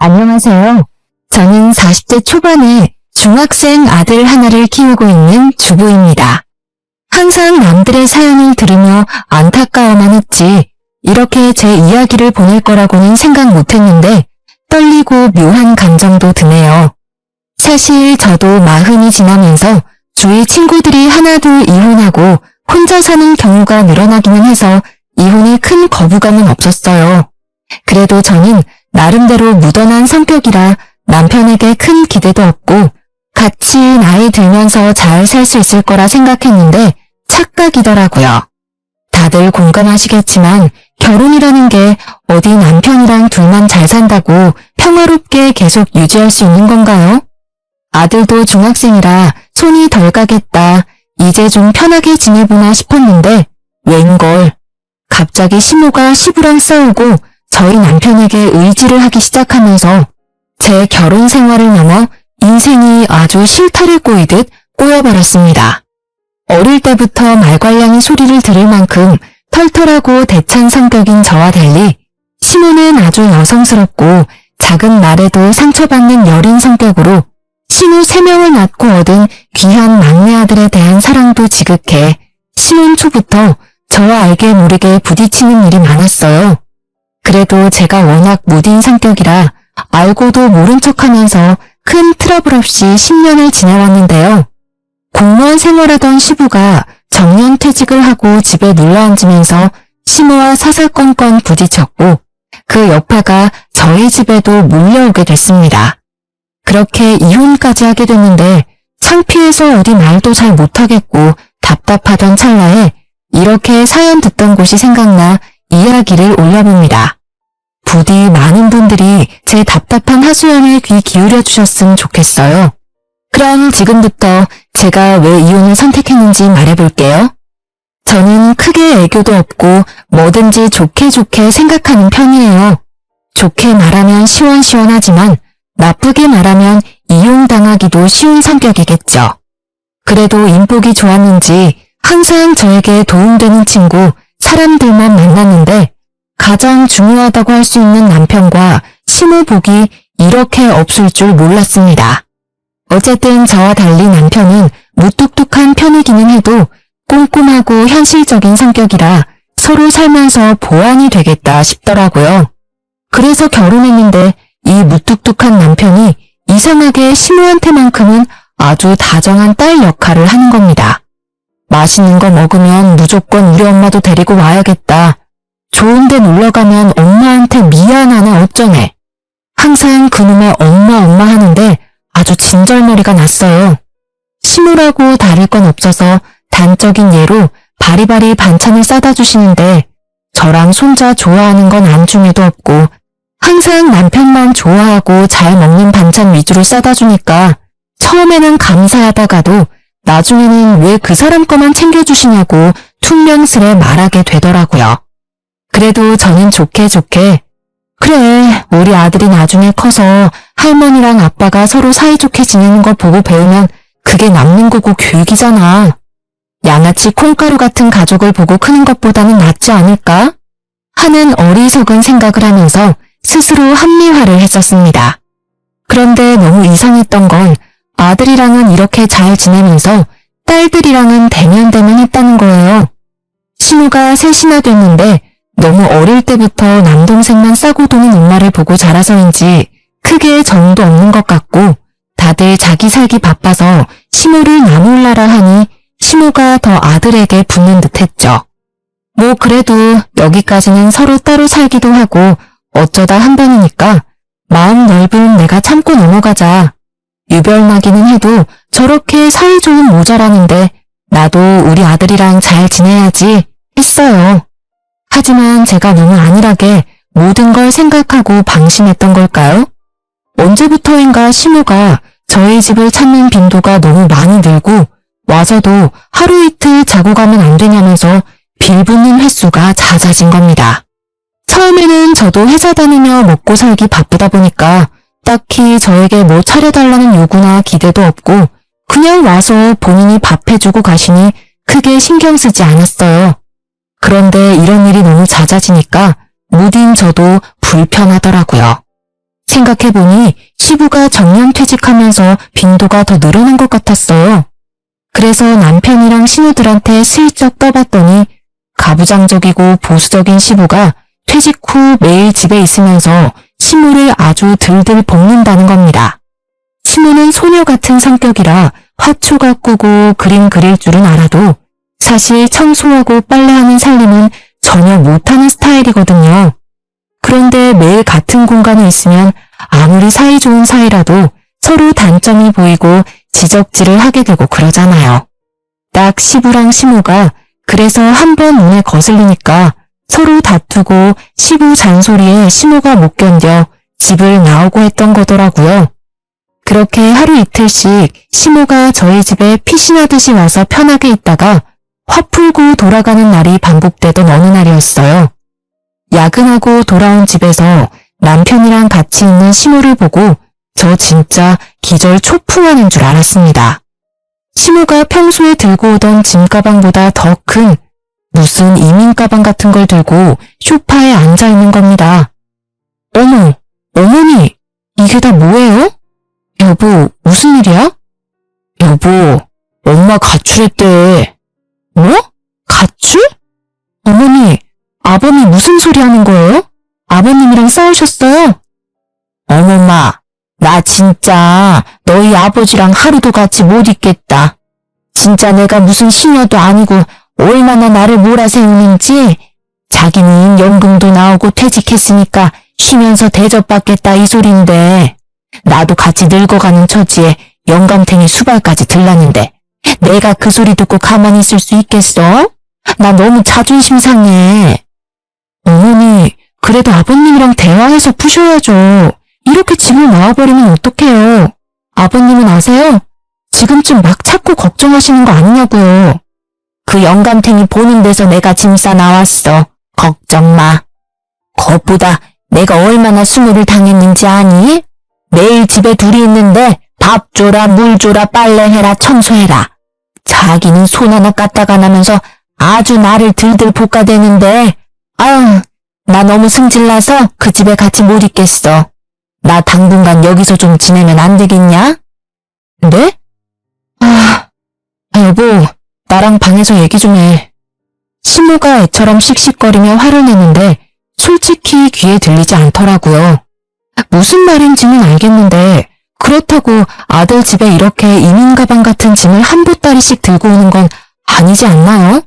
안녕하세요. 저는 40대 초반에 중학생 아들 하나를 키우고 있는 주부입니다. 항상 남들의 사연을 들으며 안타까워만 했지 이렇게 제 이야기를 보낼 거라고는 생각 못했는데 떨리고 묘한 감정도 드네요. 사실 저도 40이 지나면서 주위 친구들이 하나둘 이혼하고 혼자 사는 경우가 늘어나기는 해서 이혼에 큰 거부감은 없었어요. 그래도 저는 나름대로 무던한 성격이라 남편에게 큰 기대도 없고 같이 나이 들면서 잘 살 수 있을 거라 생각했는데 착각이더라고요. 다들 공감하시겠지만 결혼이라는 게 어디 남편이랑 둘만 잘 산다고 평화롭게 계속 유지할 수 있는 건가요? 아들도 중학생이라 손이 덜 가겠다. 이제 좀 편하게 지내보나 싶었는데 웬걸. 갑자기 시모가 시부랑 싸우고 저희 남편에게 의지를 하기 시작하면서 제 결혼 생활을 넘어 인생이 아주 실타래 꼬이듯 꼬여버렸습니다. 어릴 때부터 말괄량이 소리를 들을 만큼 털털하고 대찬 성격인 저와 달리 시모는 아주 여성스럽고 작은 말에도 상처받는 여린 성격으로 시모 3명을 낳고 얻은 귀한 막내 아들에 대한 사랑도 지극해 신혼 초부터 저와 알게 모르게 부딪히는 일이 많았어요. 그래도 제가 워낙 무딘 성격이라 알고도 모른 척하면서 큰 트러블 없이 10년을 지내왔는데요. 공무원 생활하던 시부가 정년퇴직을 하고 집에 눌러앉으면서 시모와 사사건건 부딪혔고 그 여파가 저희 집에도 몰려오게 됐습니다. 그렇게 이혼까지 하게 됐는데 창피해서 어디 말도 잘 못하겠고 답답하던 찰나에 이렇게 사연 듣던 곳이 생각나 이야기를 올려봅니다. 부디 많은 분들이 제 답답한 하소연에 귀 기울여 주셨으면 좋겠어요. 그럼 지금부터 제가 왜 이혼을 선택했는지 말해볼게요. 저는 크게 애교도 없고 뭐든지 좋게 생각하는 편이에요. 좋게 말하면 시원시원하지만 나쁘게 말하면 이용당하기도 쉬운 성격이겠죠. 그래도 인복이 좋았는지 항상 저에게 도움되는 친구, 사람들만 만났는데 가장 중요하다고 할 수 있는 남편과 시모 복이 이렇게 없을 줄 몰랐습니다. 어쨌든 저와 달리 남편은 무뚝뚝한 편이기는 해도 꼼꼼하고 현실적인 성격이라 서로 살면서 보완이 되겠다 싶더라고요. 그래서 결혼했는데 이 무뚝뚝한 남편이 이상하게 시모한테만큼은 아주 다정한 딸 역할을 하는 겁니다. 맛있는 거 먹으면 무조건 우리 엄마도 데리고 와야겠다. 좋은 데 놀러가면 엄마한테 미안하네 어쩌네. 항상 그놈의 엄마 하는데 아주 진절머리가 났어요. 시모라고 다를 건 없어서 단적인 예로 바리바리 반찬을 싸다 주시는데 저랑 손자 좋아하는 건 안중에도 없고 항상 남편만 좋아하고 잘 먹는 반찬 위주로 싸다 주니까 처음에는 감사하다가도 나중에는 왜 그 사람 거만 챙겨주시냐고 퉁명스레 말하게 되더라고요. 그래도 저는 좋게 그래 우리 아들이 나중에 커서 할머니랑 아빠가 서로 사이좋게 지내는 거 보고 배우면 그게 남는 거고 교육이잖아. 양아치 콩가루 같은 가족을 보고 크는 것보다는 낫지 않을까? 하는 어리석은 생각을 하면서 스스로 합리화를 했었습니다. 그런데 너무 이상했던 건 아들이랑은 이렇게 잘 지내면서 딸들이랑은 대면대면 했다는 거예요. 시모가 셋이나 됐는데 너무 어릴 때부터 남동생만 싸고 도는 엄마를 보고 자라서인지 크게 정도 없는 것 같고 다들 자기 살기 바빠서 시모를 나몰라라 하니 시모가 더 아들에게 붙는 듯 했죠. 뭐 그래도 여기까지는 서로 따로 살기도 하고 어쩌다 한 번이니까 마음 넓은 내가 참고 넘어가자. 유별나기는 해도 저렇게 사이좋은 모자라는데 나도 우리 아들이랑 잘 지내야지 했어요. 하지만 제가 너무 안일하게 모든 걸 생각하고 방심했던 걸까요? 언제부터인가 시모가 저희 집을 찾는 빈도가 너무 많이 늘고 와서도 하루 이틀 자고 가면 안 되냐면서 빌붙는 횟수가 잦아진 겁니다. 처음에는 저도 회사 다니며 먹고 살기 바쁘다 보니까 딱히 저에게 뭐 차려달라는 요구나 기대도 없고 그냥 와서 본인이 밥 해주고 가시니 크게 신경 쓰지 않았어요. 그런데 이런 일이 너무 잦아지니까 무딘 저도 불편하더라고요. 생각해보니 시부가 정년 퇴직하면서 빈도가 더 늘어난 것 같았어요. 그래서 남편이랑 신우들한테 슬쩍 떠봤더니 가부장적이고 보수적인 시부가 퇴직 후 매일 집에 있으면서 시무를 아주 들들 볶는다는 겁니다. 시무는 소녀 같은 성격이라 화초 가꾸고 그림 그릴 줄은 알아도 사실 청소하고 빨래하는 살림은 전혀 못하는 스타일이거든요. 그런데 매일 같은 공간에 있으면 아무리 사이 좋은 사이라도 서로 단점이 보이고 지적질을 하게 되고 그러잖아요. 딱 시부랑 시무가 그래서 한 번 눈에 거슬리니까 서로 다투고 시부 잔소리에 시무가 못 견뎌 집을 나오고 했던 거더라고요. 그렇게 하루 이틀씩 시무가 저희 집에 피신하듯이 와서 편하게 있다가 화 풀고 돌아가는 날이 반복되던 어느 날이었어요. 야근하고 돌아온 집에서 남편이랑 같이 있는 시무를 보고 저 진짜 기절 초풍하는 줄 알았습니다. 시무가 평소에 들고 오던 짐 가방보다 더 큰 무슨 이민 가방 같은 걸 들고 소파에 앉아 있는 겁니다. 어머, 어머니, 이게 다 뭐예요? 여보, 무슨 일이야? 여보, 엄마 가출했대. 뭐? 가출? 어머니, 아범이 무슨 소리 하는 거예요? 아버님이랑 싸우셨어요? 어머마, 나 진짜 너희 아버지랑 하루도 같이 못 있겠다. 진짜 내가 무슨 시녀도 아니고 얼마나 나를 몰아세우는지. 자기는 연금도 나오고 퇴직했으니까 쉬면서 대접받겠다 이 소린데 나도 같이 늙어가는 처지에 영감탱이 수발까지 들랐는데 내가 그 소리 듣고 가만히 있을 수 있겠어? 나 너무 자존심 상해. 어머니, 그래도 아버님이랑 대화해서 푸셔야죠. 이렇게 집을 나와버리면 어떡해요. 아버님은 아세요? 지금쯤 막 찾고 걱정하시는 거 아니냐고요. 그 영감탱이 보는 데서 내가 짐 싸 나왔어. 걱정 마. 그것보다 내가 얼마나 수모를 당했는지 아니? 매일 집에 둘이 있는데 밥 줘라, 물 줘라, 빨래해라, 청소해라. 자기는 손 하나 까딱 안 하면서 아주 나를 들들 볶아대는데 아유, 나 너무 승질나서 그 집에 같이 못 있겠어. 나 당분간 여기서 좀 지내면 안 되겠냐? 네? 여보, 나랑 방에서 얘기 좀 해. 시모가 애처럼 씩씩거리며 화를 내는데 솔직히 귀에 들리지 않더라고요. 무슨 말인지는 알겠는데 그렇다고 아들 집에 이렇게 이민 가방 같은 짐을 한 보따리씩 들고 오는 건 아니지 않나요?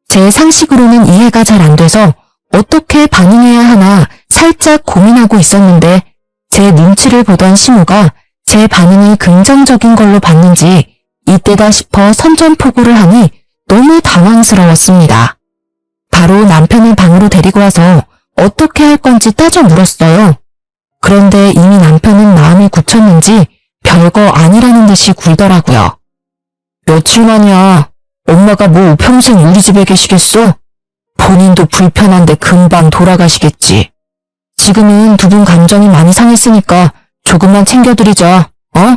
제 상식으로는 이해가 잘 안 돼서 어떻게 반응해야 하나 살짝 고민하고 있었는데 제 눈치를 보던 시모가 제 반응이 긍정적인 걸로 봤는지 이때다 싶어 선전포고를 하니 너무 당황스러웠습니다. 바로 남편을 방으로 데리고 와서 어떻게 할 건지 따져 물었어요. 그런데 이미 남편은 마음이 굳혔는지 별거 아니라는 듯이 굴더라고요. 며칠 만이야. 엄마가 뭐 평생 우리 집에 계시겠어? 본인도 불편한데 금방 돌아가시겠지. 지금은 두 분 감정이 많이 상했으니까 조금만 챙겨드리자, 어?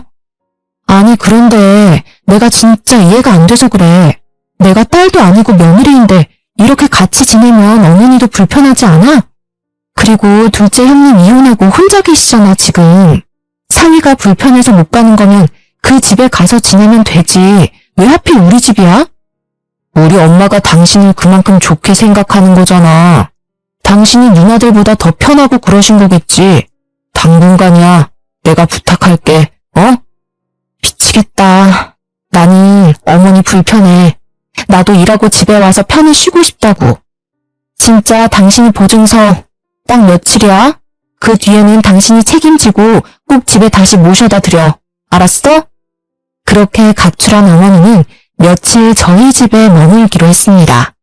아니 그런데 내가 진짜 이해가 안 돼서 그래. 내가 딸도 아니고 며느리인데 이렇게 같이 지내면 어머니도 불편하지 않아? 그리고 둘째 형님 이혼하고 혼자 계시잖아 지금. 사위가 불편해서 못 가는 거면 그 집에 가서 지내면 되지. 왜 하필 우리 집이야? 우리 엄마가 당신을 그만큼 좋게 생각하는 거잖아. 당신이 누나들보다 더 편하고 그러신 거겠지. 당분간이야. 내가 부탁할게. 어? 미치겠다. 나는 어머니 불편해. 나도 일하고 집에 와서 편히 쉬고 싶다고. 진짜 당신이 보증서 딱 며칠이야? 그 뒤에는 당신이 책임지고 꼭 집에 다시 모셔다 드려. 알았어? 그렇게 가출한 어머니는 며칠 저희 집에 머물기로 했습니다.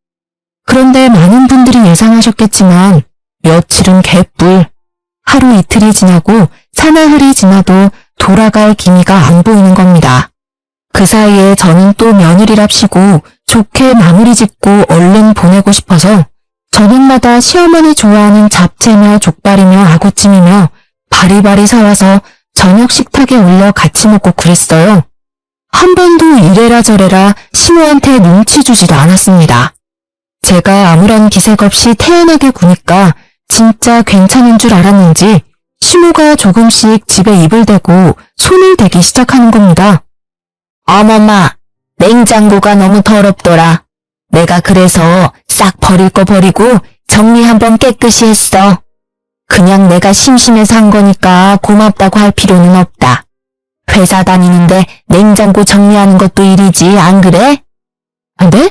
그런데 많은 분들이 예상하셨겠지만 며칠은 개뿔. 하루 이틀이 지나고 사나흘이 지나도 돌아갈 기미가 안 보이는 겁니다. 그 사이에 저는 또 며느리랍시고 좋게 마무리 짓고 얼른 보내고 싶어서 저녁마다 시어머니 좋아하는 잡채며 족발이며 아구찜이며 바리바리 사와서 저녁 식탁에 올려 같이 먹고 그랬어요. 한 번도 이래라 저래라 시모한테 눈치 주지도 않았습니다. 제가 아무런 기색 없이 태연하게 구니까 진짜 괜찮은 줄 알았는지 시모가 조금씩 집에 입을 대고 손을 대기 시작하는 겁니다. 어머마, 냉장고가 너무 더럽더라. 내가 그래서 싹 버릴 거 버리고 정리 한번 깨끗이 했어. 그냥 내가 심심해서 한 거니까 고맙다고 할 필요는 없다. 회사 다니는데 냉장고 정리하는 것도 일이지, 안 그래? 네?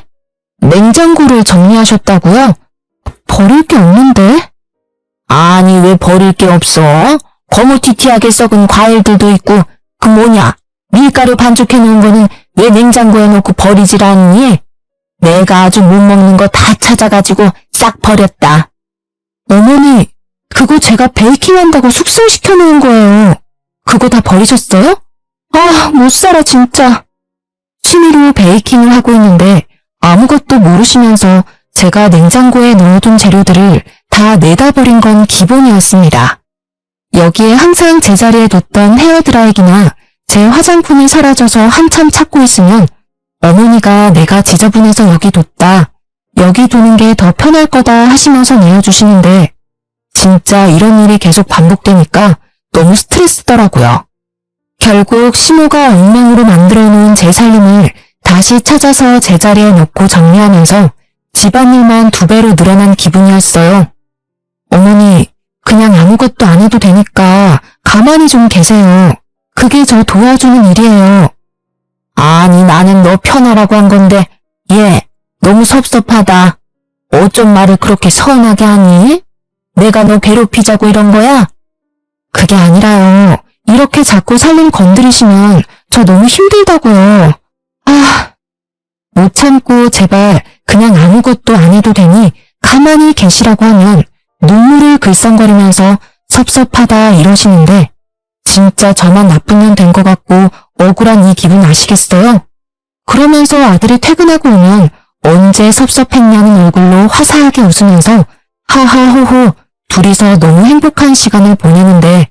냉장고를 정리하셨다고요? 버릴 게 없는데? 아니, 왜 버릴 게 없어? 거무튀튀하게 썩은 과일들도 있고, 그 뭐냐, 밀가루 반죽해 놓은 거는 왜 냉장고에 넣고 버리질 않니? 내가 아주 못 먹는 거 다 찾아가지고 싹 버렸다. 어머니, 그거 제가 베이킹한다고 숙성시켜 놓은 거예요. 그거 다 버리셨어요? 아, 못 살아 진짜. 취미로 베이킹을 하고 있는데 아무것도 모르시면서 제가 냉장고에 넣어둔 재료들을 다 내다 버린 건 기본이었습니다. 여기에 항상 제자리에 뒀던 헤어드라이기나 제 화장품이 사라져서 한참 찾고 있으면 어머니가 내가 지저분해서 여기 뒀다. 여기 두는 게 더 편할 거다 하시면서 내어주시는데 진짜 이런 일이 계속 반복되니까 너무 스트레스더라고요. 결국 시모가 엉망으로 만들어 놓은 제 살림을 다시 찾아서 제자리에 넣고 정리하면서 집안일만 2배로 늘어난 기분이었어요. 어머니, 그냥 아무것도 안 해도 되니까 가만히 좀 계세요. 그게 저 도와주는 일이에요. 아니, 나는 너 편하라고 한 건데 얘 너무 섭섭하다. 어쩜 말을 그렇게 서운하게 하니? 내가 너 괴롭히자고 이런 거야? 그게 아니라요. 이렇게 자꾸 살림 건드리시면 저 너무 힘들다고요. 아, 못 참고 제발 그냥 아무것도 안 해도 되니 가만히 계시라고 하면 눈물을 글썽거리면서 섭섭하다 이러시는데 진짜 저만 나쁜 년 된 것 같고 억울한 이 기분 아시겠어요? 그러면서 아들이 퇴근하고 오면 언제 섭섭했냐는 얼굴로 화사하게 웃으면서 하하호호 둘이서 너무 행복한 시간을 보내는데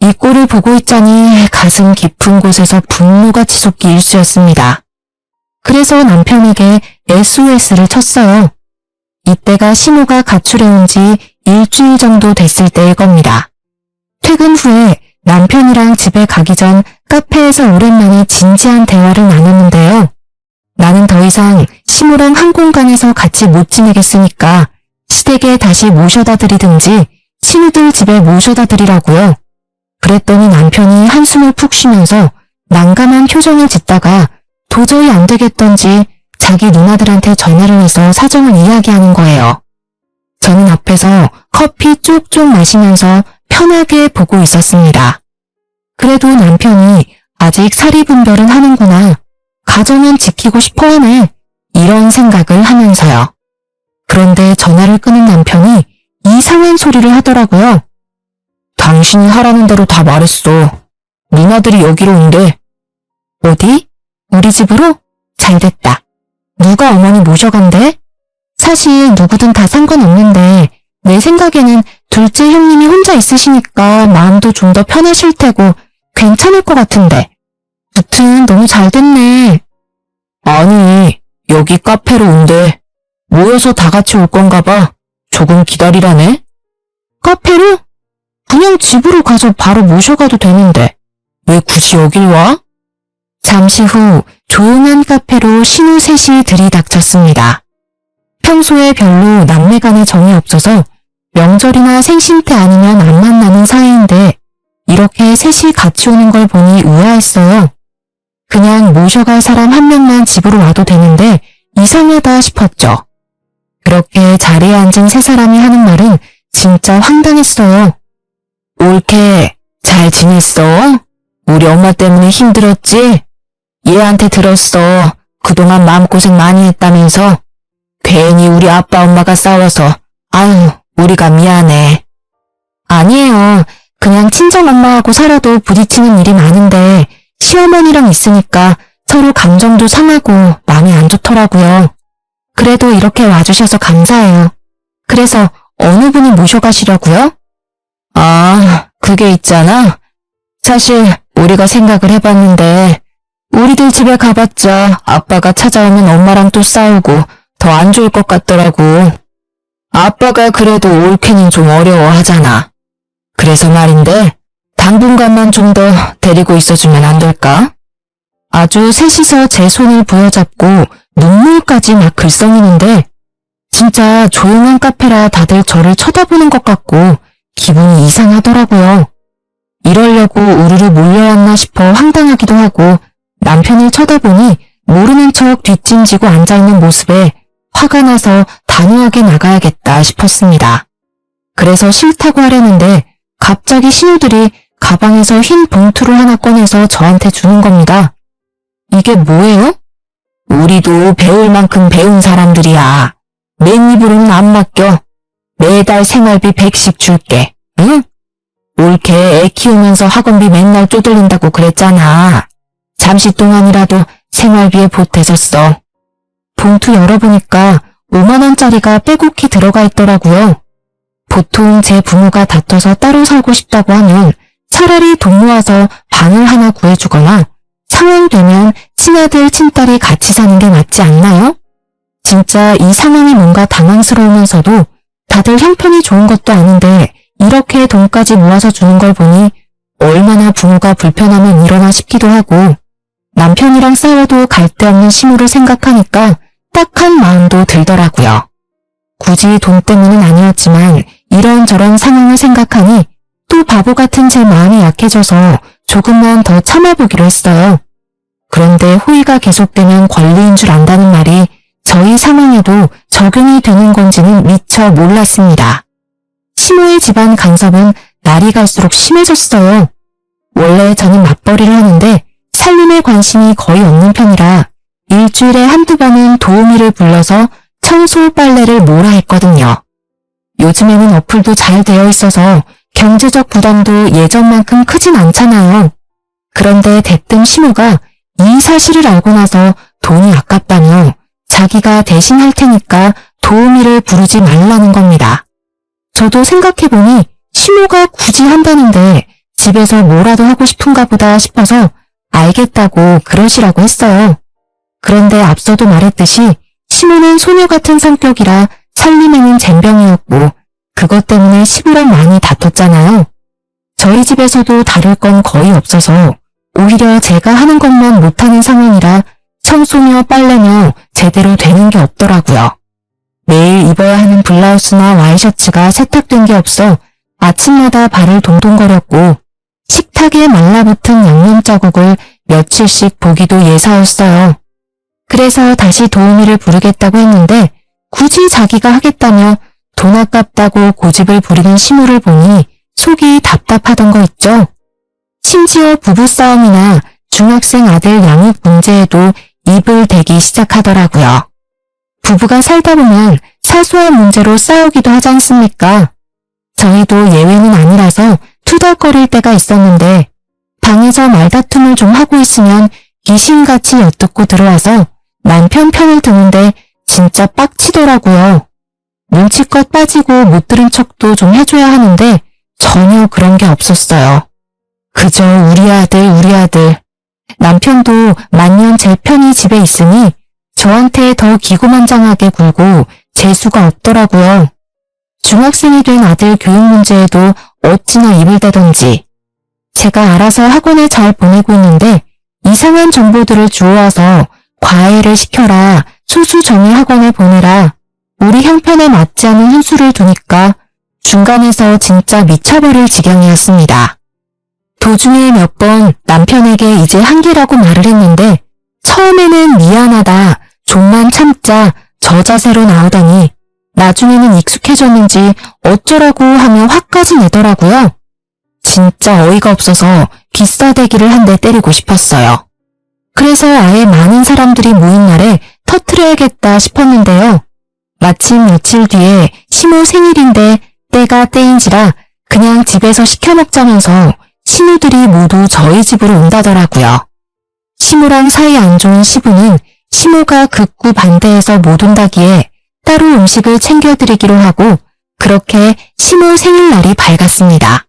이 꼴을 보고 있자니 가슴 깊은 곳에서 분노가 치솟기 일쑤였습니다. 그래서 남편에게 SOS를 쳤어요. 이때가 시모가 가출해온 지 일주일 정도 됐을 때일 겁니다. 퇴근 후에 남편이랑 집에 가기 전 카페에서 오랜만에 진지한 대화를 나눴는데요. 나는 더 이상 시모랑 한 공간에서 같이 못 지내겠으니까 시댁에 다시 모셔다 드리든지 친구들 집에 모셔다 드리라고요. 그랬더니 남편이 한숨을 푹 쉬면서 난감한 표정을 짓다가 도저히 안 되겠던지 자기 누나들한테 전화를 해서 사정을 이야기하는 거예요. 저는 앞에서 커피 쪽쪽 마시면서 편하게 보고 있었습니다. 그래도 남편이 아직 사리분별은 하는구나. 가정은 지키고 싶어 하네. 이런 생각을 하면서요. 그런데 전화를 끊은 남편이 이상한 소리를 하더라고요. 당신이 하라는 대로 다 말했어. 누나들이 여기로 온대. 어디? 우리 집으로? 잘됐다. 누가 어머니 모셔간대? 사실 누구든 다 상관없는데 내 생각에는 둘째 형님이 혼자 있으시니까 마음도 좀 더 편하실 테고 괜찮을 것 같은데. 무튼 너무 잘됐네. 아니, 여기 카페로 온대. 모여서 다 같이 올 건가 봐. 조금 기다리라네. 카페로? 그냥 집으로 가서 바로 모셔가도 되는데 왜 굳이 여길 와? 잠시 후 조용한 카페로 신우 셋이 들이닥쳤습니다. 평소에 별로 남매 간에 정이 없어서 명절이나 생신 때 아니면 안 만나는 사이인데 이렇게 셋이 같이 오는 걸 보니 의아했어요. 그냥 모셔갈 사람 한 명만 집으로 와도 되는데 이상하다 싶었죠. 그렇게 자리에 앉은 세 사람이 하는 말은 진짜 황당했어요. 올케, 잘 지냈어? 우리 엄마 때문에 힘들었지? 얘한테 들었어. 그동안 마음고생 많이 했다면서. 괜히 우리 아빠 엄마가 싸워서 아유, 우리가 미안해. 아니에요. 그냥 친정엄마하고 살아도 부딪히는 일이 많은데 시어머니랑 있으니까 서로 감정도 상하고 마음이 안 좋더라고요. 그래도 이렇게 와주셔서 감사해요. 그래서 어느 분이 모셔가시려고요? 아, 그게 있잖아. 사실 우리가 생각을 해봤는데 우리들 집에 가봤자 아빠가 찾아오면 엄마랑 또 싸우고 더 안 좋을 것 같더라고. 아빠가 그래도 올케는 좀 어려워하잖아. 그래서 말인데 당분간만 좀 더 데리고 있어주면 안 될까? 아주 셋이서 제 손을 부여잡고 눈물까지 막 글썽이는데 진짜 조용한 카페라 다들 저를 쳐다보는 것 같고 기분이 이상하더라고요. 이러려고 우르르 몰려왔나 싶어 황당하기도 하고 남편을 쳐다보니 모르는 척 뒷짐지고 앉아있는 모습에 화가 나서 단호하게 나가야겠다 싶었습니다. 그래서 싫다고 하려는데 갑자기 신우들이 가방에서 흰 봉투를 하나 꺼내서 저한테 주는 겁니다. 이게 뭐예요? 우리도 배울 만큼 배운 사람들이야. 맨입으로는 안 맡겨. 매달 생활비 100씩 줄게. 응? 올케 애 키우면서 학원비 맨날 쪼들린다고 그랬잖아. 잠시 동안이라도 생활비에 보태줬어. 봉투 열어보니까 5만원짜리가 빼곡히 들어가 있더라고요. 보통 제 부모가 다퉈서 따로 살고 싶다고 하면 차라리 돈 모아서 방을 하나 구해주거나 상황 되면 친아들 친딸이 같이 사는 게 맞지 않나요? 진짜 이 상황이 뭔가 당황스러우면서도 다들 형편이 좋은 것도 아닌데 이렇게 돈까지 모아서 주는 걸 보니 얼마나 부모가 불편하면 이러나 싶기도 하고 남편이랑 싸워도 갈 데 없는 시무를 생각하니까 딱한 마음도 들더라고요. 굳이 돈 때문은 아니었지만 이런저런 상황을 생각하니 또 바보 같은 제 마음이 약해져서 조금만 더 참아보기로 했어요. 그런데 호의가 계속되면 권리인 줄 안다는 말이 저희 상황에도 적용이 되는 건지는 미처 몰랐습니다. 시모의 집안 간섭은 날이 갈수록 심해졌어요. 원래 저는 맞벌이를 하는데 살림에 관심이 거의 없는 편이라 일주일에 한두 번은 도우미를 불러서 청소 빨래를 몰아 했거든요. 요즘에는 어플도 잘 되어 있어서 경제적 부담도 예전만큼 크진 않잖아요. 그런데 대뜸 시모가 이 사실을 알고 나서 돈이 아깝다며 자기가 대신 할 테니까 도우미를 부르지 말라는 겁니다. 저도 생각해보니 시모가 굳이 한다는데 집에서 뭐라도 하고 싶은가 보다 싶어서 알겠다고 그러시라고 했어요. 그런데 앞서도 말했듯이 시모는 소녀 같은 성격이라 살림에는 젬병이었고 그것 때문에 시부랑 많이 다퉜잖아요. 저희 집에서도 다룰 건 거의 없어서 오히려 제가 하는 것만 못하는 상황이라 청소며 빨래며 제대로 되는 게 없더라고요. 매일 입어야 하는 블라우스나 와이셔츠가 세탁된 게 없어 아침마다 발을 동동거렸고 식탁에 말라붙은 양념 자국을 며칠씩 보기도 예사였어요. 그래서 다시 도우미를 부르겠다고 했는데 굳이 자기가 하겠다며 돈 아깝다고 고집을 부리는 시모를 보니 속이 답답하던 거 있죠. 심지어 부부싸움이나 중학생 아들 양육 문제에도 입을 대기 시작하더라고요. 부부가 살다 보면 사소한 문제로 싸우기도 하지 않습니까? 저희도 예외는 아니라서 투덜거릴 때가 있었는데 방에서 말다툼을 좀 하고 있으면 귀신같이 엿듣고 들어와서 남편 편을 드는데 진짜 빡치더라고요. 눈치껏 빠지고 못 들은 척도 좀 해줘야 하는데 전혀 그런 게 없었어요. 그저 우리 아들. 남편도 만년 제 편히 집에 있으니 저한테 더 기고만장하게 굴고 재수가 없더라고요. 중학생이 된 아들 교육 문제에도 어찌나 입을 대던지 제가 알아서 학원에 잘 보내고 있는데 이상한 정보들을 주워와서 과외를 시켜라, 수수정의 학원에 보내라, 우리 형편에 맞지 않은 훈수를 두니까 중간에서 진짜 미쳐버릴 지경이었습니다. 도중에 몇 번 남편에게 이제 한계라고 말을 했는데 처음에는 미안하다, 좀만 참자, 저 자세로 나오더니 나중에는 익숙해졌는지 어쩌라고 하며 화까지 내더라고요. 진짜 어이가 없어서 기싸대기를 한 대 때리고 싶었어요. 그래서 아예 많은 사람들이 모인 날에 터트려야겠다 싶었는데요. 마침 며칠 뒤에 시모 생일인데 때가 때인지라 그냥 집에서 시켜 먹자면서 시누들이 모두 저희 집으로 온다더라고요. 시모랑 사이 안 좋은 시부는 시모가 극구 반대해서 못 온다기에 따로 음식을 챙겨드리기로 하고 그렇게 시모 생일날이 밝았습니다.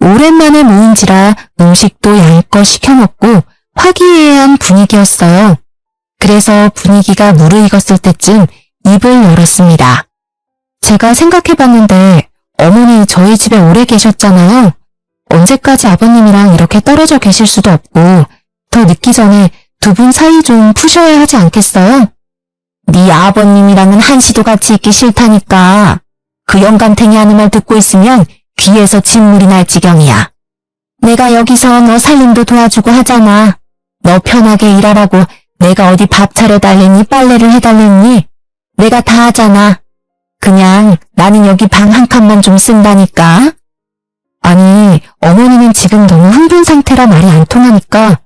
오랜만에 모인지라 음식도 양껏 시켜 먹고 화기애애한 분위기였어요. 그래서 분위기가 무르익었을 때쯤 입을 열었습니다. 제가 생각해봤는데 어머니 저희 집에 오래 계셨잖아요. 언제까지 아버님이랑 이렇게 떨어져 계실 수도 없고 더 늦기 전에 두 분 사이 좀 푸셔야 하지 않겠어요? 네 아버님이랑은 한시도 같이 있기 싫다니까. 그 영감탱이 하는 말 듣고 있으면 귀에서 진물이 날 지경이야. 내가 여기서 너 살림도 도와주고 하잖아. 너 편하게 일하라고 내가 어디 밥 차려달랬니 빨래를 해달랬니? 내가 다 하잖아. 그냥 나는 여기 방 한 칸만 좀 쓴다니까. 아니 어머니는 지금 너무 흥분 상태라 말이 안 통하니까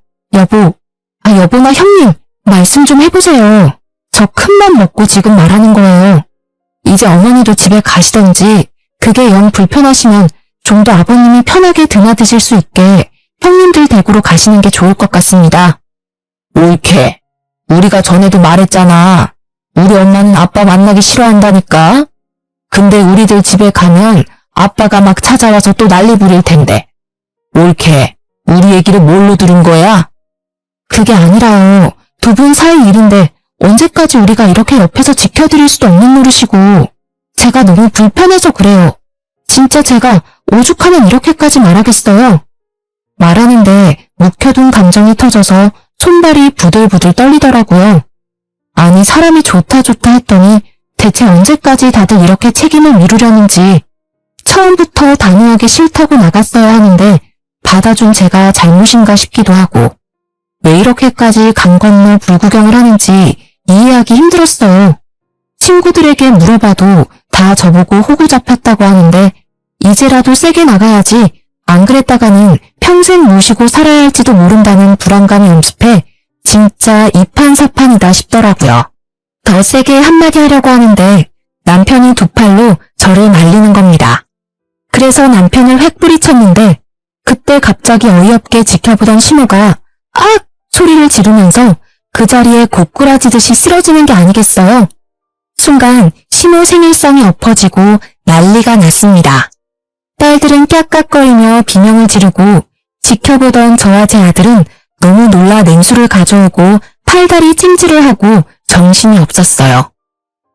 여보나 형님 말씀 좀 해보세요. 저 큰맘 먹고 지금 말하는 거예요. 이제 어머니도 집에 가시던지 그게 영 불편하시면 좀 더 아버님이 편하게 드나드실 수 있게 형님들 댁으로 가시는 게 좋을 것 같습니다. 옳게. 우리가 전에도 말했잖아. 우리 엄마는 아빠 만나기 싫어한다니까. 근데 우리들 집에 가면 아빠가 막 찾아와서 또 난리 부릴 텐데. 옳게. 우리 얘기를 뭘로 들은 거야? 그게 아니라요. 두 분 사이 일인데 언제까지 우리가 이렇게 옆에서 지켜드릴 수도 없는 노릇이고 제가 너무 불편해서 그래요. 진짜 제가 오죽하면 이렇게까지 말하겠어요. 말하는데 묵혀둔 감정이 터져서 손발이 부들부들 떨리더라고요. 아니 사람이 좋다 했더니 대체 언제까지 다들 이렇게 책임을 미루려는지 처음부터 단호하게 싫다고 나갔어야 하는데 받아준 제가 잘못인가 싶기도 하고 왜 이렇게까지 강 건너 불구경을 하는지 이해하기 힘들었어요. 친구들에게 물어봐도 다 저보고 호구 잡혔다고 하는데 이제라도 세게 나가야지 안 그랬다가는 평생 모시고 살아야 할지도 모른다는 불안감이 엄습해 진짜 이판사판이다 싶더라고요. 더 세게 한마디 하려고 하는데 남편이 두 팔로 저를 말리는 겁니다. 그래서 남편을 획 뿌리쳤는데 그때 갑자기 어이없게 지켜보던 신우가 악! 소리를 지르면서 그 자리에 고꾸라지듯이 쓰러지는 게 아니겠어요? 순간 신우 생일상이 엎어지고 난리가 났습니다. 딸들은 깍깍거리며 비명을 지르고 지켜보던 저와 제 아들은 너무 놀라 냉수를 가져오고 팔다리 찜질을 하고 정신이 없었어요.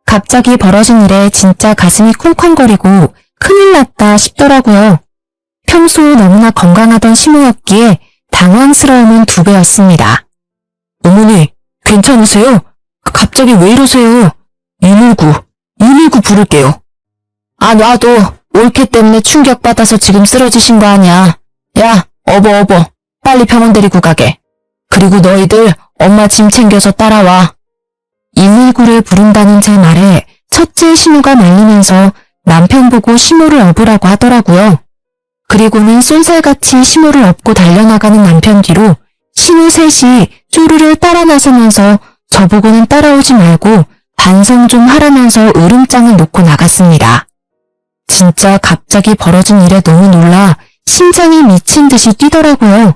갑자기 벌어진 일에 진짜 가슴이 쿵쾅거리고 큰일 났다 싶더라고요. 평소 너무나 건강하던 신우였기에 당황스러움은 2배였습니다. 어머니, 괜찮으세요? 갑자기 왜 이러세요? 119 부를게요. 아, 놔둬. 올케 때문에 충격받아서 지금 쓰러지신 거 아니야. 야, 어버. 빨리 병원 데리고 가게. 그리고 너희들 엄마 짐 챙겨서 따라와. 119를 부른다는 제 말에 첫째 신우가 말리면서 남편 보고 신우를 업으라고 하더라고요. 그리고는 쏜살같이 신우를 업고 달려나가는 남편 뒤로 신우 셋이 쪼르르 따라 나서면서 저보고는 따라오지 말고 반성 좀 하라면서 으름장을 놓고 나갔습니다. 진짜 갑자기 벌어진 일에 너무 놀라 심장이 미친 듯이 뛰더라고요.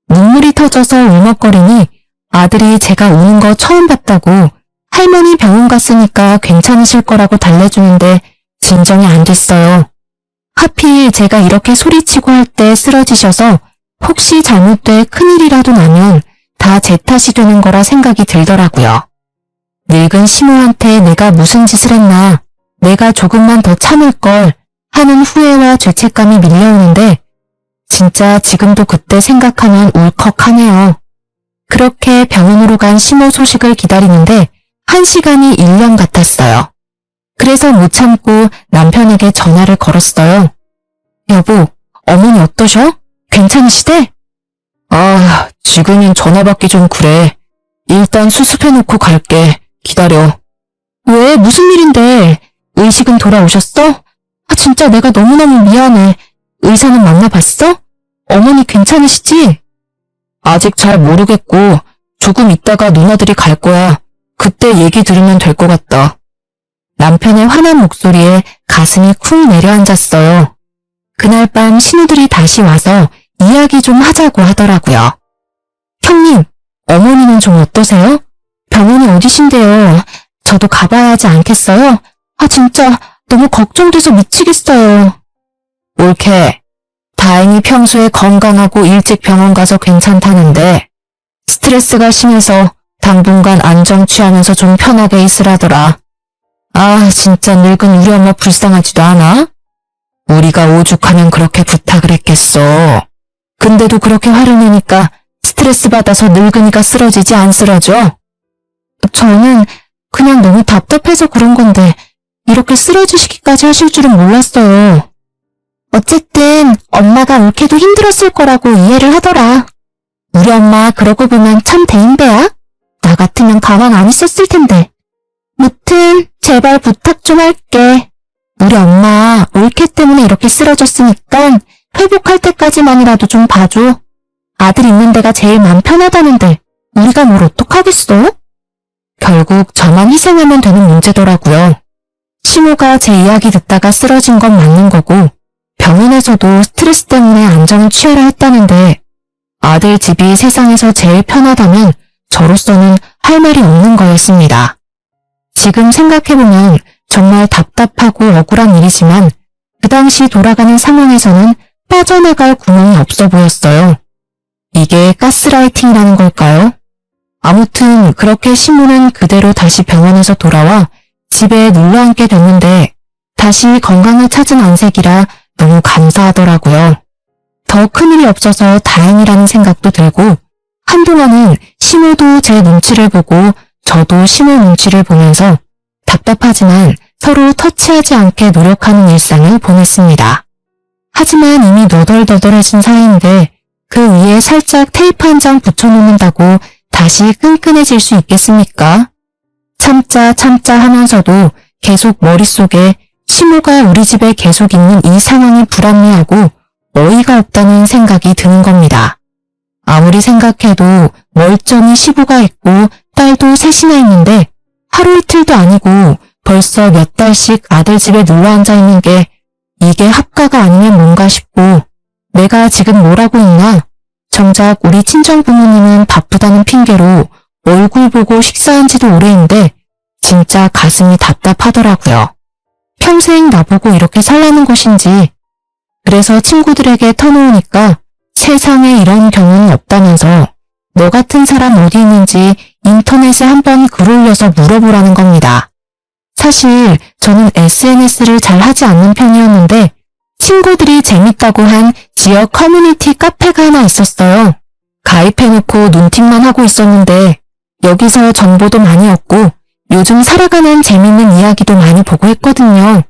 눈물이 터져서 울먹거리니 아들이 제가 우는 거 처음 봤다고 할머니 병원 갔으니까 괜찮으실 거라고 달래주는데 진정이 안 됐어요. 하필 제가 이렇게 소리치고 할 때 쓰러지셔서 혹시 잘못돼 큰일이라도 나면 다 제 탓이 되는 거라 생각이 들더라고요. 늙은 신우한테 내가 무슨 짓을 했나, 내가 조금만 더 참을 걸 하는 후회와 죄책감이 밀려오는데 진짜 지금도 그때 생각하면 울컥하네요. 그렇게 병원으로 간 신우 소식을 기다리는데 1시간이 1년 같았어요. 그래서 못 참고 남편에게 전화를 걸었어요. 여보, 어머니 어떠셔? 괜찮으시대? 아, 지금은 전화 받기 좀 그래. 일단 수습해놓고 갈게. 기다려. 왜? 무슨 일인데? 의식은 돌아오셨어? 아, 진짜 내가 너무너무 미안해. 의사는 만나봤어? 어머니 괜찮으시지? 아직 잘 모르겠고 조금 있다가 누나들이 갈 거야. 그때 얘기 들으면 될 것 같다. 남편의 화난 목소리에 가슴이 쿵 내려앉았어요. 그날 밤 신우들이 다시 와서 이야기 좀 하자고 하더라고요. 형님, 어머니는 좀 어떠세요? 병원이 어디신데요? 저도 가봐야 하지 않겠어요? 아, 진짜 너무 걱정돼서 미치겠어요. 옳게. 다행히 평소에 건강하고 일찍 병원 가서 괜찮다는데 스트레스가 심해서 당분간 안정 취하면서 좀 편하게 있으라더라. 아, 진짜 늙은 우리 엄마 불쌍하지도 않아? 우리가 오죽하면 그렇게 부탁을 했겠어. 근데도 그렇게 화를 내니까 스트레스 받아서 늙은이가 쓰러지지 안 쓰러져? 저는 그냥 너무 답답해서 그런 건데 이렇게 쓰러지시기까지 하실 줄은 몰랐어요. 어쨌든 엄마가 옳게도 힘들었을 거라고 이해를 하더라. 우리 엄마 그러고 보면 참 대인배야. 나 같으면 가만 안 있었을 텐데. 무튼 제발 부탁 좀 할게. 우리 엄마 올케 때문에 이렇게 쓰러졌으니까 회복할 때까지만이라도 좀 봐줘. 아들 있는 데가 제일 마음 편하다는데 우리가 뭘 어떡하겠어? 결국 저만 희생하면 되는 문제더라고요. 시모가 제 이야기 듣다가 쓰러진 건 맞는 거고 병원에서도 스트레스 때문에 안정을 취하라 했다는데 아들 집이 세상에서 제일 편하다면 저로서는 할 말이 없는 거였습니다. 지금 생각해보면 정말 답답하고 억울한 일이지만 그 당시 돌아가는 상황에서는 빠져나갈 구멍이 없어 보였어요. 이게 가스라이팅이라는 걸까요? 아무튼 그렇게 시모는 그대로 다시 병원에서 돌아와 집에 눌러앉게 됐는데 다시 건강을 찾은 안색이라 너무 감사하더라고요. 더 큰일이 없어서 다행이라는 생각도 들고 한동안은 시모도 제 눈치를 보고 저도 시모 눈치를 보면서 답답하지만 서로 터치하지 않게 노력하는 일상을 보냈습니다. 하지만 이미 너덜너덜해진 사이인데 그 위에 살짝 테이프 한 장 붙여놓는다고 다시 끈끈해질 수 있겠습니까? 참자 하면서도 계속 머릿속에 시모가 우리 집에 계속 있는 이 상황이 불합리하고 어이가 없다는 생각이 드는 겁니다. 아무리 생각해도 멀쩡히 시부가 있고 딸도 셋이나 있는데 하루 이틀도 아니고 벌써 몇 달씩 아들 집에 눌러앉아 있는 게 이게 합가가 아니면 뭔가 싶고 내가 지금 뭘 하고 있나? 정작 우리 친정 부모님은 바쁘다는 핑계로 얼굴 보고 식사한 지도 오래인데 진짜 가슴이 답답하더라고요. 평생 나보고 이렇게 살라는 것인지. 그래서 친구들에게 터놓으니까 세상에 이런 경우는 없다면서 너 같은 사람 어디 있는지 인터넷에 한번 글 올려서 물어보라는 겁니다. 사실 저는 SNS를 잘 하지 않는 편이었는데 친구들이 재밌다고 한 지역 커뮤니티 카페가 하나 있었어요. 가입해놓고 눈팅만 하고 있었는데 여기서 정보도 많이 얻고 요즘 살아가는 재밌는 이야기도 많이 보고 했거든요.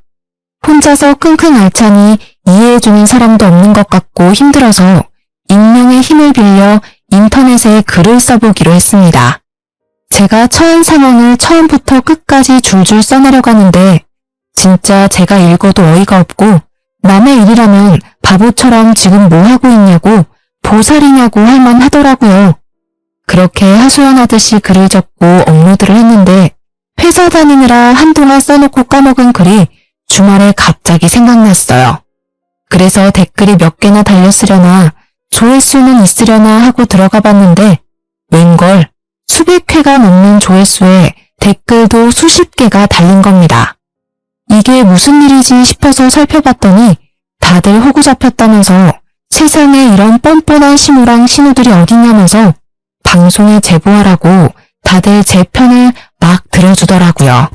혼자서 끙끙 앓자니 이해해주는 사람도 없는 것 같고 힘들어서 익명의 힘을 빌려 인터넷에 글을 써보기로 했습니다. 제가 처한 상황을 처음부터 끝까지 줄줄 써내려가는데 진짜 제가 읽어도 어이가 없고 남의 일이라면 바보처럼 지금 뭐 하고 있냐고 보살이냐고 할 만하더라고요. 그렇게 하소연하듯이 글을 적고 업로드를 했는데 회사 다니느라 한동안 써놓고 까먹은 글이 주말에 갑자기 생각났어요. 그래서 댓글이 몇 개나 달렸으려나 조회수는 있으려나 하고 들어가 봤는데 웬걸 수백 회가 넘는 조회수에 댓글도 수십 개가 달린 겁니다. 이게 무슨 일이지 싶어서 살펴봤더니 다들 호구 잡혔다면서 세상에 이런 뻔뻔한 신우랑 신우들이 어딨냐면서 방송에 제보하라고 다들 제 편을 막 들어주더라고요.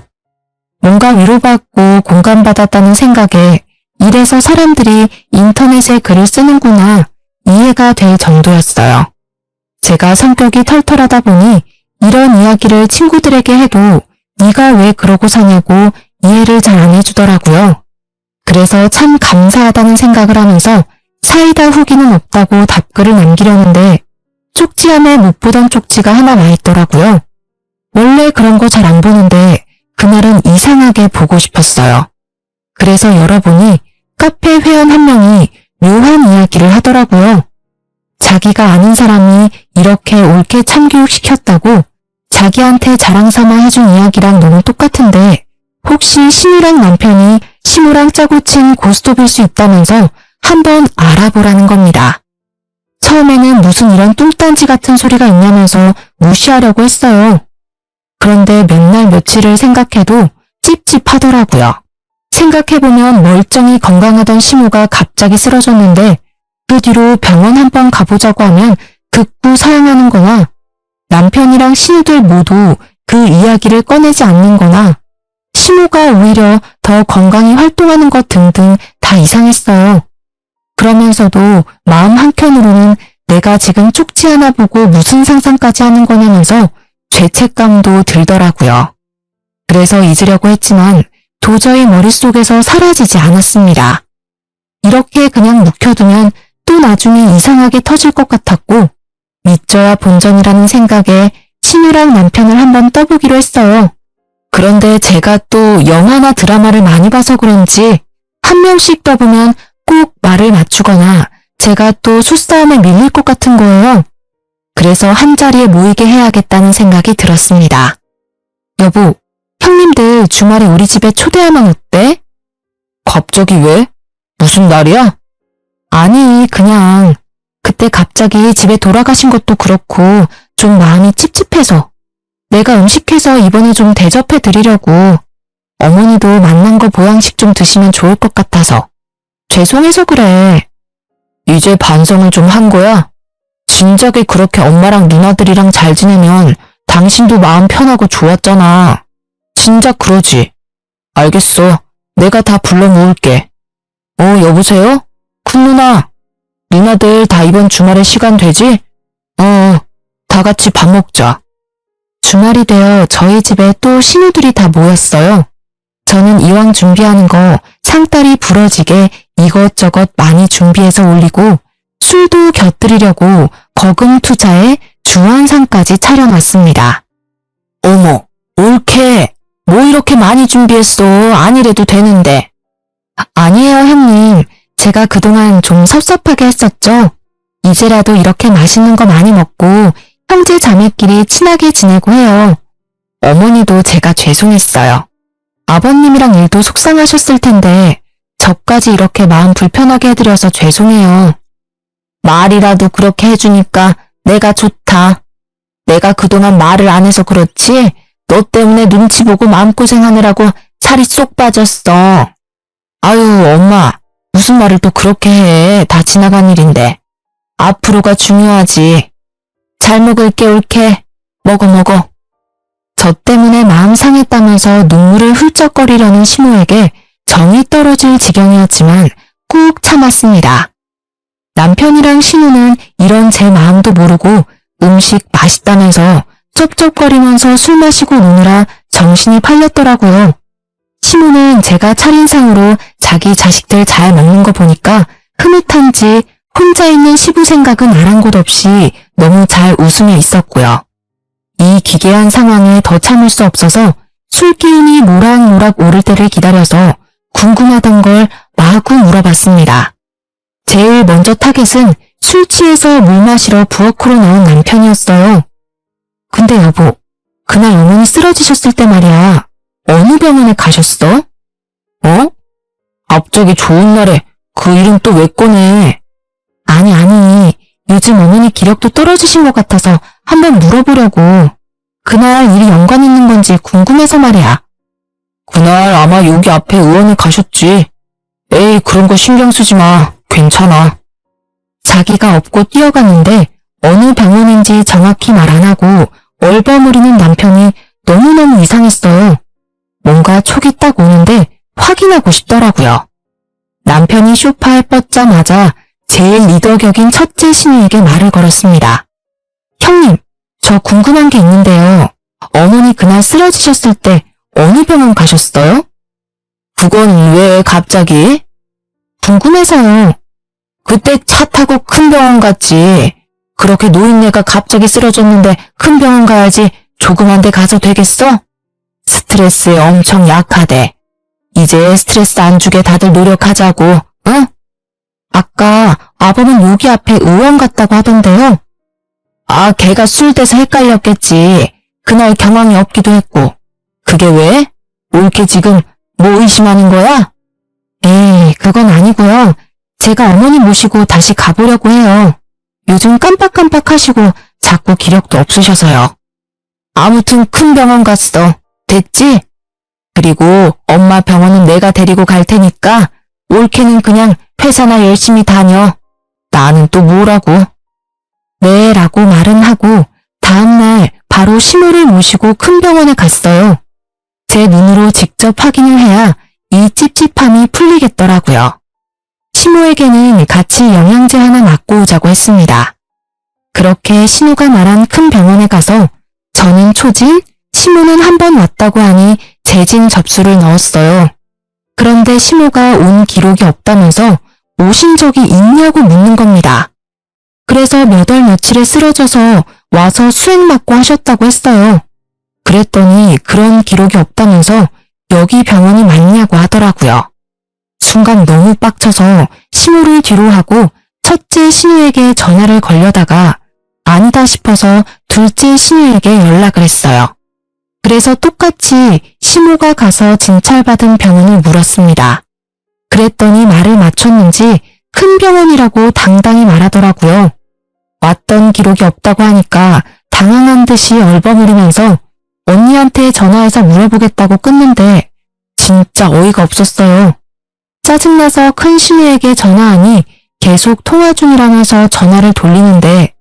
뭔가 위로받고 공감받았다는 생각에 이래서 사람들이 인터넷에 글을 쓰는구나 이해가 될 정도였어요. 제가 성격이 털털하다 보니 이런 이야기를 친구들에게 해도 네가 왜 그러고 사냐고 이해를 잘 안 해주더라고요. 그래서 참 감사하다는 생각을 하면서 사이다 후기는 없다고 답글을 남기려는데 쪽지함에 못 보던 쪽지가 하나 와 있더라고요. 원래 그런 거 잘 안 보는데 그날은 이상하게 보고 싶었어요. 그래서 열어보니 카페 회원 한 명이 묘한 이야기를 하더라고요. 자기가 아는 사람이 이렇게 옳게 참교육시켰다고 자기한테 자랑삼아 해준 이야기랑 너무 똑같은데 혹시 신우랑 남편이 신우랑 짜고 친 고스톱일 수 있다면서 한번 알아보라는 겁니다. 처음에는 무슨 이런 뚱딴지 같은 소리가 있냐면서 무시하려고 했어요. 그런데 몇 날 며칠을 생각해도 찝찝하더라고요. 생각해보면 멀쩡히 건강하던 시모가 갑자기 쓰러졌는데 그 뒤로 병원 한번 가보자고 하면 극구 사양하는 거나 남편이랑 신우들 모두 그 이야기를 꺼내지 않는 거나 시모가 오히려 더 더 건강히 활동하는 것 등등 다 이상했어요. 그러면서도 마음 한켠으로는 내가 지금 쪽지 하나 보고 무슨 상상까지 하는 거냐면서 죄책감도 들더라고요. 그래서 잊으려고 했지만 도저히 머릿속에서 사라지지 않았습니다. 이렇게 그냥 묵혀두면 또 나중에 이상하게 터질 것 같았고 믿져야 본전이라는 생각에 신우랑 남편을 한번 떠보기로 했어요. 그런데 제가 또 영화나 드라마를 많이 봐서 그런지 한 명씩 떠보면 꼭 말을 맞추거나 제가 또 수싸움에 밀릴 것 같은 거예요. 그래서 한자리에 모이게 해야겠다는 생각이 들었습니다. 여보, 형님들 주말에 우리 집에 초대하면 어때? 갑자기 왜? 무슨 날이야? 아니, 그냥 그때 갑자기 집에 돌아가신 것도 그렇고 좀 마음이 찝찝해서 내가 음식해서 이번에 좀 대접해 드리려고 어머니도 만난 거 보양식 좀 드시면 좋을 것 같아서 죄송해서 그래. 이제 반성을 좀 한 거야? 진작에 그렇게 엄마랑 누나들이랑 잘 지내면 당신도 마음 편하고 좋았잖아. 진작 그러지. 알겠어. 내가 다 불러 모을게. 여보세요? 큰 누나. 누나들 다 이번 주말에 시간 되지? 다 같이 밥 먹자. 주말이 되어 저희 집에 또 신우들이 다 모였어요. 저는 이왕 준비하는 거 상다리 부러지게 이것저것 많이 준비해서 올리고 술도 곁들이려고 거금 투자에 주안상까지 차려놨습니다. 어머, 옳게. 뭐 이렇게 많이 준비했어. 아니래도 되는데. 아니에요, 형님. 제가 그동안 좀 섭섭하게 했었죠. 이제라도 이렇게 맛있는 거 많이 먹고 형제 자매끼리 친하게 지내고 해요. 어머니도 제가 죄송했어요. 아버님이랑 일도 속상하셨을 텐데 저까지 이렇게 마음 불편하게 해드려서 죄송해요. 말이라도 그렇게 해주니까 내가 좋다. 내가 그동안 말을 안 해서 그렇지 너 때문에 눈치 보고 마음고생하느라고 살이 쏙 빠졌어. 아유, 엄마. 무슨 말을 또 그렇게 해. 다 지나간 일인데. 앞으로가 중요하지. 잘 먹을게, 옳게. 먹어. 저 때문에 마음 상했다면서 눈물을 훌쩍거리려는 신우에게 정이 떨어질 지경이었지만 꾹 참았습니다. 남편이랑 신우는 이런 제 마음도 모르고 음식 맛있다면서 쩝쩝거리면서 술 마시고 노느라 정신이 팔렸더라고요. 신우는 제가 차린 상으로 자기 자식들 잘 먹는 거 보니까 흐뭇한지 혼자 있는 시부 생각은 아랑곳 없이 너무 잘 웃으며 있었고요. 이 기괴한 상황에 더 참을 수 없어서 술 기운이 모락모락 오를 때를 기다려서 궁금하던 걸 마구 물어봤습니다. 제일 먼저 타겟은 술 취해서 물 마시러 부엌으로 나온 남편이었어요. 근데 여보, 그날 어머니 쓰러지셨을 때 말이야. 어느 병원에 가셨어? 갑자기 좋은 날에 그 일은 또 왜 꺼내? 아니, 요즘 어머니 기력도 떨어지신 것 같아서 한번 물어보려고. 그날 일이 연관 있는 건지 궁금해서 말이야. 그날 아마 여기 앞에 의원에 가셨지. 에이, 그런 거 신경 쓰지 마. 괜찮아. 자기가 업고 뛰어갔는데 어느 병원인지 정확히 말 안 하고 얼버무리는 남편이 너무너무 이상했어요. 뭔가 촉이 딱 오는데 확인하고 싶더라고요. 남편이 소파에 뻗자마자 제일 리더격인 첫째 신우에게 말을 걸었습니다. 형님, 저 궁금한 게 있는데요. 어머니 그날 쓰러지셨을 때 어느 병원 가셨어요? 그건 왜 갑자기? 궁금해서요. 그때 차 타고 큰 병원 갔지. 그렇게 노인네가 갑자기 쓰러졌는데 큰 병원 가야지 조그만 데 가서 되겠어? 스트레스에 엄청 약하대. 이제 스트레스 안 주게 다들 노력하자고, 응? 아까 아범은 여기 앞에 의원 갔다고 하던데요. 아, 걔가 술 돼서 헷갈렸겠지. 그날 경황이 없기도 했고. 그게 왜? 옳게 지금 뭐 의심하는 거야? 에이, 그건 아니고요. 제가 어머니 모시고 다시 가보려고 해요. 요즘 깜빡깜빡 하시고 자꾸 기력도 없으셔서요. 아무튼 큰 병원 갔어. 됐지? 그리고 엄마 병원은 내가 데리고 갈 테니까 옳게는 그냥 회사나 열심히 다녀. 나는 또 뭐라고? 네, 라고 말은 하고 다음날 바로 신우를 모시고 큰 병원에 갔어요. 제 눈으로 직접 확인을 해야 이 찝찝함이 풀리겠더라고요. 시모에게는 같이 영양제 하나 맞고 오자고 했습니다. 그렇게 신우가 말한 큰 병원에 가서 저는 초진, 시모는 한 번 왔다고 하니 재진 접수를 넣었어요. 그런데 시모가 온 기록이 없다면서 오신 적이 있냐고 묻는 겁니다. 그래서 몇 월 며칠에 쓰러져서 와서 수액 맞고 하셨다고 했어요. 그랬더니 그런 기록이 없다면서 여기 병원이 맞냐고 하더라고요. 순간 너무 빡쳐서 시모를 뒤로 하고 첫째 신우에게 전화를 걸려다가 아니다 싶어서 둘째 신우에게 연락을 했어요. 그래서 똑같이 시모가 가서 진찰받은 병원을 물었습니다. 그랬더니 말을 맞췄는지 큰 병원이라고 당당히 말하더라고요. 왔던 기록이 없다고 하니까 당황한 듯이 얼버무리면서 언니한테 전화해서 물어보겠다고 끊는데 진짜 어이가 없었어요. 짜증나서 큰 신우에게 전화하니 계속 통화 중이라면서 전화를 돌리는데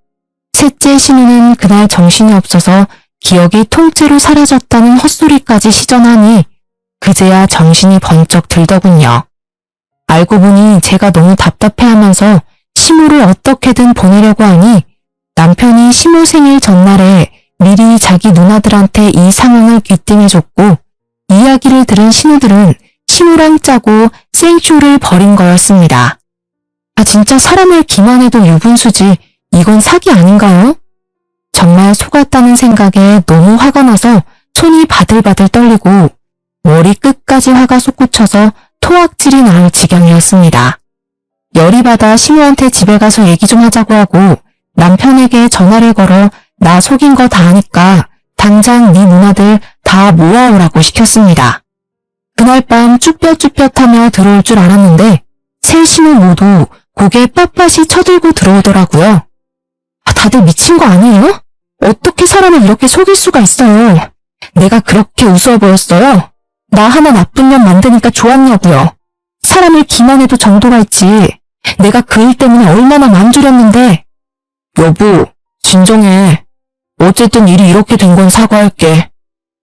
셋째 신우는 그날 정신이 없어서 기억이 통째로 사라졌다는 헛소리까지 시전하니 그제야 정신이 번쩍 들더군요. 알고 보니 제가 너무 답답해하면서 시모를 어떻게든 보내려고 하니 남편이 시모 생일 전날에 미리 자기 누나들한테 이 상황을 귀띔해줬고 이야기를 들은 신우들은 시모랑 짜고 생쇼를 벌인 거였습니다. 아 진짜 사람을 기만해도 유분수지 이건 사기 아닌가요? 정말 속았다는 생각에 너무 화가 나서 손이 바들바들 떨리고 머리 끝까지 화가 솟구쳐서 토악질이 나올 지경이었습니다. 열이 받아 시모한테 집에 가서 얘기 좀 하자고 하고 남편에게 전화를 걸어 나 속인 거 다 아니까 당장 네 누나들 다 모아오라고 시켰습니다. 그날 밤 쭈뼛쭈뼛하며 들어올 줄 알았는데 세 신우 모두 고개 빳빳이 쳐들고 들어오더라고요. 다들 미친 거 아니에요? 어떻게 사람을 이렇게 속일 수가 있어요? 내가 그렇게 우스워 보였어요? 나 하나 나쁜 년 만드니까 좋았냐고요. 사람을 기만해도 정도가 있지. 내가 그 일 때문에 얼마나 맘졸였는데. 여보, 진정해. 어쨌든 일이 이렇게 된 건 사과할게.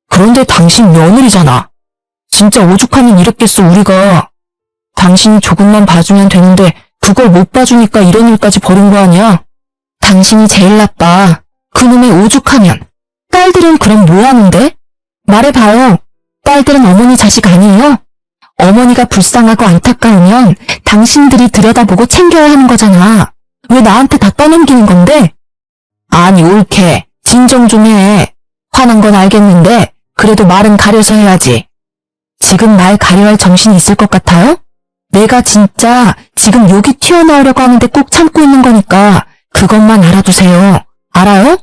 그런데 당신 며느리잖아. 진짜 오죽하면 이랬겠어 우리가. 당신이 조금만 봐주면 되는데 그걸 못 봐주니까 이런 일까지 벌인 거 아니야? 당신이 제일 나빠. 그놈의 오죽하면. 딸들은 그럼 뭐 하는데? 말해봐요. 딸들은 어머니 자식 아니에요? 어머니가 불쌍하고 안타까우면 당신들이 들여다보고 챙겨야 하는 거잖아. 왜 나한테 다 떠넘기는 건데? 아니 옳게. 진정 좀 해. 화난 건 알겠는데 그래도 말은 가려서 해야지. 지금 말 가려할 정신이 있을 것 같아요? 내가 진짜 지금 욕이 튀어나오려고 하는데 꼭 참고 있는 거니까 그것만 알아두세요. 알아요?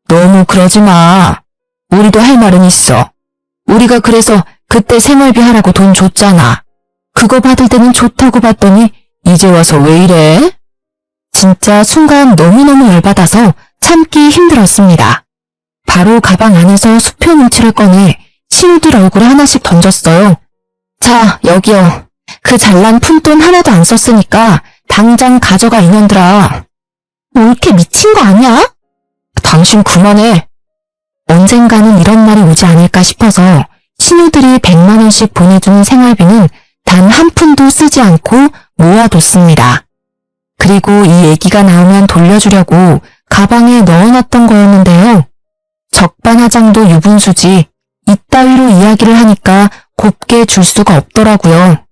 너무 그러지 마. 우리도 할 말은 있어. 우리가 그래서 그때 생활비 하라고 돈 줬잖아. 그거 받을 때는 좋다고 봤더니 이제 와서 왜 이래? 진짜 순간 너무너무 열받아서 참기 힘들었습니다. 바로 가방 안에서 수표 뭉치를 꺼내 신우들 얼굴에 하나씩 던졌어요. 자, 여기요. 그 잘난 푼돈 하나도 안 썼으니까 당장 가져가 이년들아. 뭐 이렇게 미친 거 아니야? 당신 그만해. 언젠가는 이런 날이 오지 않을까 싶어서 신우들이 100만 원씩 보내주는 생활비는 단 한 푼도 쓰지 않고 모아뒀습니다. 그리고 이 얘기가 나오면 돌려주려고 가방에 넣어놨던 거였는데요. 적반하장도 유분수지 이따위로 이야기를 하니까 곱게 줄 수가 없더라고요.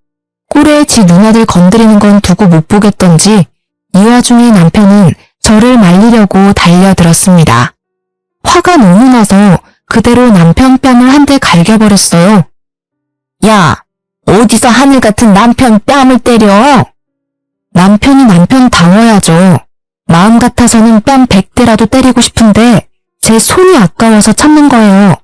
꼴에 지 누나들 건드리는 건 두고 못 보겠던지 이 와중에 남편은 저를 말리려고 달려들었습니다. 화가 너무 나서 그대로 남편 뺨을 한 대 갈겨버렸어요. 야, 어디서 하늘 같은 남편 뺨을 때려? 남편이 남편다워야죠. 마음 같아서는 뺨 100대라도 때리고 싶은데 제 손이 아까워서 참는 거예요.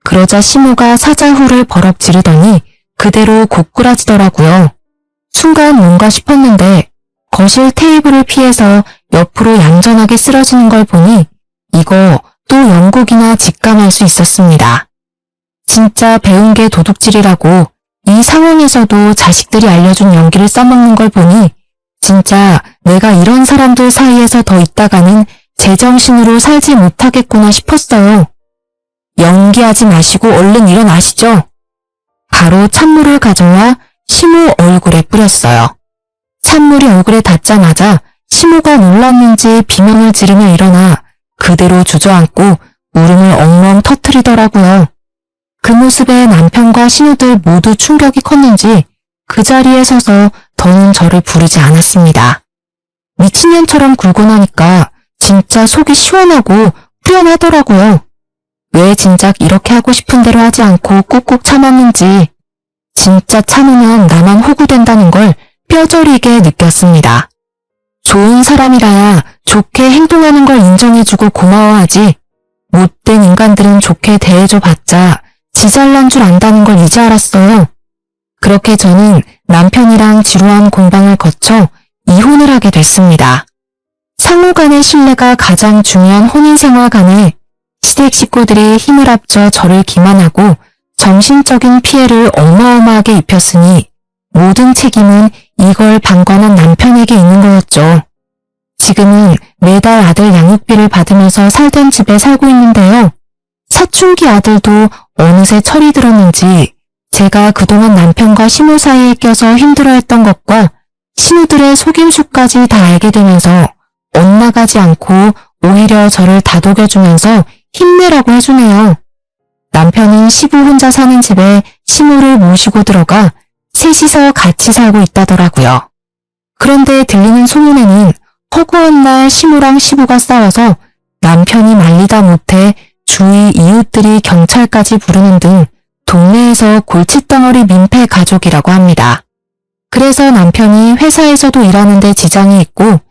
그러자 시모가 사자후를 버럭 지르더니 그대로 고꾸라지더라고요. 순간 뭔가 싶었는데 거실 테이블을 피해서 옆으로 얌전하게 쓰러지는 걸 보니 이거 또 영국이나 직감할 수 있었습니다. 진짜 배운 게 도둑질이라고 이 상황에서도 자식들이 알려준 연기를 써먹는 걸 보니 진짜 내가 이런 사람들 사이에서 더 있다가는 제정신으로 살지 못하겠구나 싶었어요. 연기하지 마시고 얼른 일어나시죠. 바로 찬물을 가져와 시모 얼굴에 뿌렸어요. 찬물이 얼굴에 닿자마자 시모가 놀랐는지 비명을 지르며 일어나 그대로 주저앉고 울음을 엉엉 터뜨리더라고요. 그 모습에 남편과 신우들 모두 충격이 컸는지 그 자리에 서서 더는 저를 부르지 않았습니다. 미친년처럼 굴고 나니까 진짜 속이 시원하고 후련하더라고요. 왜 진작 이렇게 하고 싶은 대로 하지 않고 꾹꾹 참았는지 진짜 참으면 나만 호구된다는 걸 뼈저리게 느꼈습니다. 좋은 사람이라야 좋게 행동하는 걸 인정해주고 고마워하지 못된 인간들은 좋게 대해줘봤자 지 잘난 줄 안다는 걸 이제 알았어요. 그렇게 저는 남편이랑 지루한 공방을 거쳐 이혼을 하게 됐습니다. 상호 간의 신뢰가 가장 중요한 혼인생활 간에 시댁 식구들이 힘을 합쳐 저를 기만하고 정신적인 피해를 어마어마하게 입혔으니 모든 책임은 이걸 방관한 남편에게 있는 거였죠. 지금은 매달 아들 양육비를 받으면서 살던 집에 살고 있는데요. 사춘기 아들도 어느새 철이 들었는지 제가 그동안 남편과 시모 사이에 껴서 힘들어했던 것과 신우들의 속임수까지 다 알게 되면서 엇나가지 않고 오히려 저를 다독여주면서 힘내라고 해주네요. 남편은 시부 혼자 사는 집에 시모를 모시고 들어가 셋이서 같이 살고 있다더라고요. 그런데 들리는 소문에는 허구한 날 시모랑 시부가 싸워서 남편이 말리다 못해 주위 이웃들이 경찰까지 부르는 등 동네에서 골칫덩어리 민폐 가족이라고 합니다. 그래서 남편이 회사에서도 일하는데 지장이 있고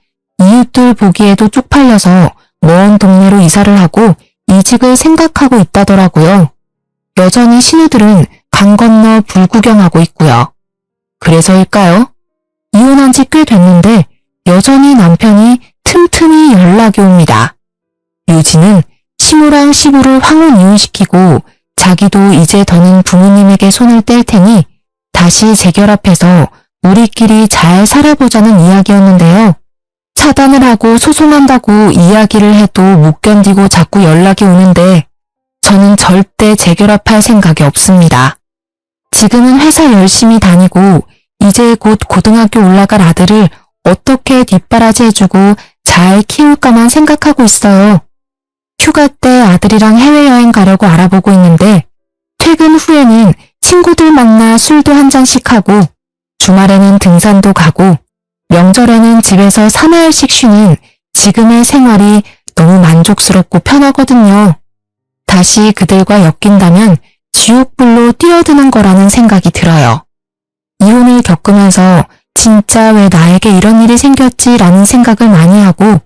이웃들 보기에도 쪽팔려서 먼 동네로 이사를 하고 이직을 생각하고 있다더라고요. 여전히 신우들은 강 건너 불구경하고 있고요. 그래서일까요? 이혼한 지 꽤 됐는데 여전히 남편이 틈틈이 연락이 옵니다. 유지는 시모랑 시부를 황혼 이혼시키고 자기도 이제 더는 부모님에게 손을 뗄 테니 다시 재결합해서 우리끼리 잘 살아보자는 이야기였는데요. 차단을 하고 소송한다고 이야기를 해도 못 견디고 자꾸 연락이 오는데 저는 절대 재결합할 생각이 없습니다. 지금은 회사 열심히 다니고 이제 곧 고등학교 올라갈 아들을 어떻게 뒷바라지 해주고 잘 키울까만 생각하고 있어요. 휴가 때 아들이랑 해외여행 가려고 알아보고 있는데 퇴근 후에는 친구들 만나 술도 한 잔씩 하고 주말에는 등산도 가고 명절에는 집에서 사나흘씩 쉬는 지금의 생활이 너무 만족스럽고 편하거든요. 다시 그들과 엮인다면 지옥불로 뛰어드는 거라는 생각이 들어요. 이혼을 겪으면서 진짜 왜 나에게 이런 일이 생겼지라는 생각을 많이 하고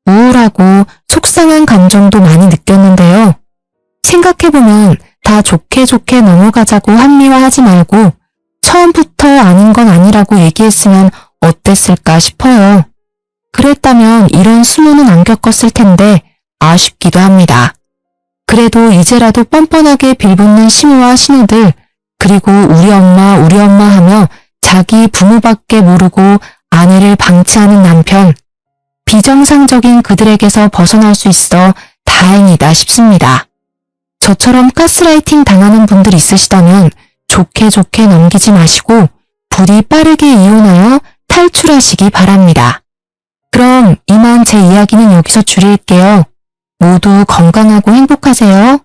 우울하고 속상한 감정도 많이 느꼈는데요. 생각해보면 다 좋게 좋게 넘어가자고 합리화하지 말고 처음부터 아닌 건 아니라고 얘기했으면 어땠을까 싶어요. 그랬다면 이런 수모는 안 겪었을 텐데 아쉽기도 합니다. 그래도 이제라도 뻔뻔하게 빌붙는 시모와 신우들 그리고 우리 엄마 하며 자기 부모밖에 모르고 아내를 방치하는 남편 비정상적인 그들에게서 벗어날 수 있어 다행이다 싶습니다. 저처럼 가스라이팅 당하는 분들 있으시다면 좋게 좋게 넘기지 마시고 부디 빠르게 이혼하여 탈출하시기 바랍니다. 그럼 이만 제 이야기는 여기서 줄일게요. 모두 건강하고 행복하세요.